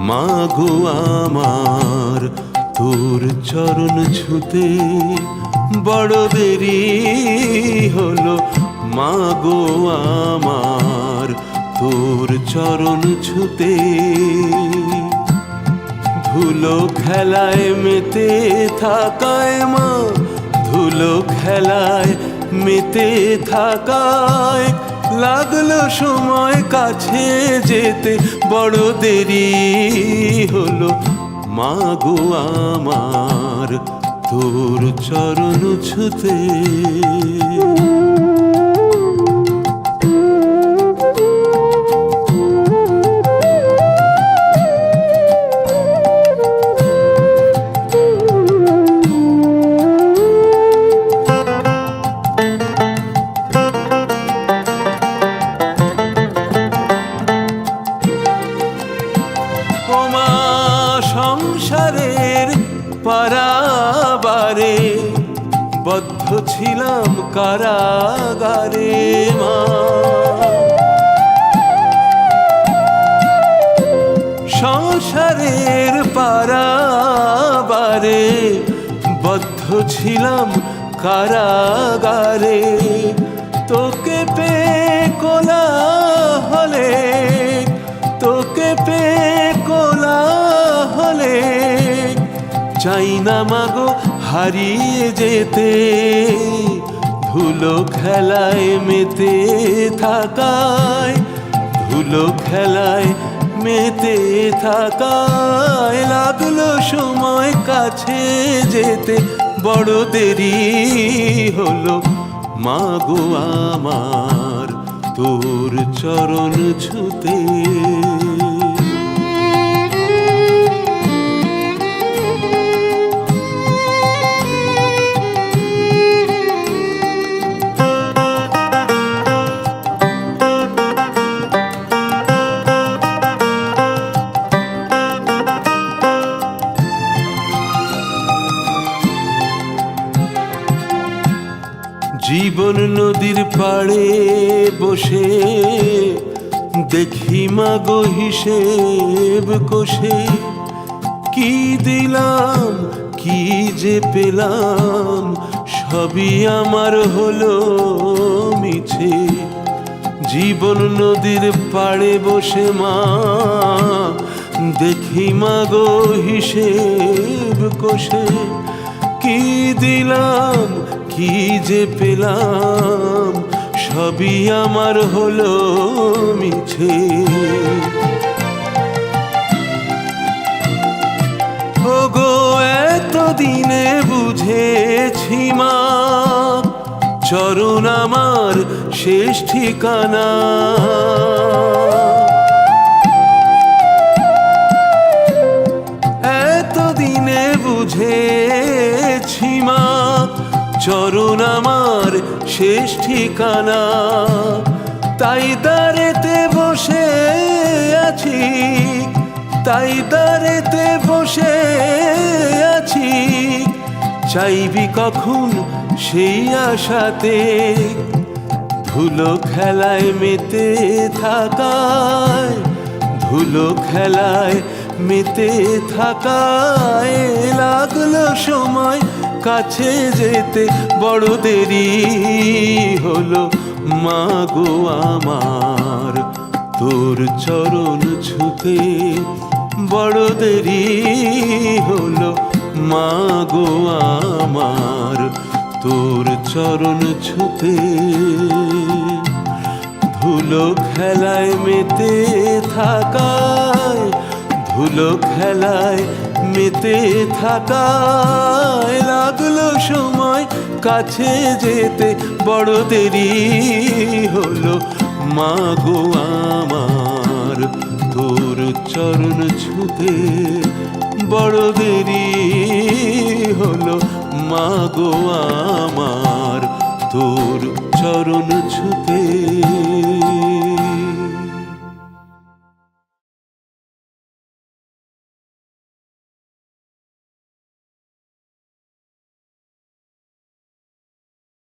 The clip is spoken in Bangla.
মাগো আমার তোর চরণ ছুতে বড় দেরি হলো। মাগো আমার তোর চরণ ছুতে ধুলো খেলায় মেতে থাকায় মা, ধুলো খেলায় মেতে থাকায় লাগলো সময় কাছে যেতে বড় দেরি হলো। মাগো আমার তোর চরণ ছুতে। সংসারের পারাবারে বদ্ধ ছিলাম কারাগারে মা, সংসারের পারাবারে বদ্ধ ছিলাম কারাগারে। তোকে পেয়ে কোলাহলে, তোকে পেয়ে কোলাহলে চাই না মাগো হারিয়ে যেতে। ধুলো খেলায় মেতে থাকায়, ধুলো খেলায় মেতে থাকায় লাগলো সময় কাছে যেতে বড় দেরি হলো। মাগো আমার তোর চরণ ছুতে। জীবন নদীর পাড়ে বসে দেখি মাগো হিসেব কষে, কি দিলাম কি যে পেলাম সবই আমার হলো মিছে। জীবন নদীর পাড়ে বসে মা দেখি মাগো হিসেব কষে, কি দিলাম কি যে পেলাম সবই আমার হলো মিছে। ওগো এতদিনে বুঝেছি মা চরণ আমার শেষ ঠিকানা। এতদিনে বুঝেছি মা চরণ আমার শেষ ঠিকানা। তাই দাঁড়েতে বসে আছি, তাই দাঁড়েতে বসে আছি চাইবি কখন সেই আশাতে। ধুলো খেলায় মেতে থাকায়, ধুলো খেলায় মেতে থাকায় লাগলো সময় কাছে যেতে বড় দেরি হলো। মাগো আমার তোর চরণ ছুতে বড় দেরি হলো। মাগো আমার তোর চরণ ছুতে। ধুলো খেলায় মেতে থাকায়, ধুলো খেলায় মেতে থাকায় লাগলো সময় কাছে যেতে বড় দেরি হলো। মাগো আমার তোর চরণ ছুতে বড় দেরি হলো। মাগো আমার তোর চরণ ছুতে।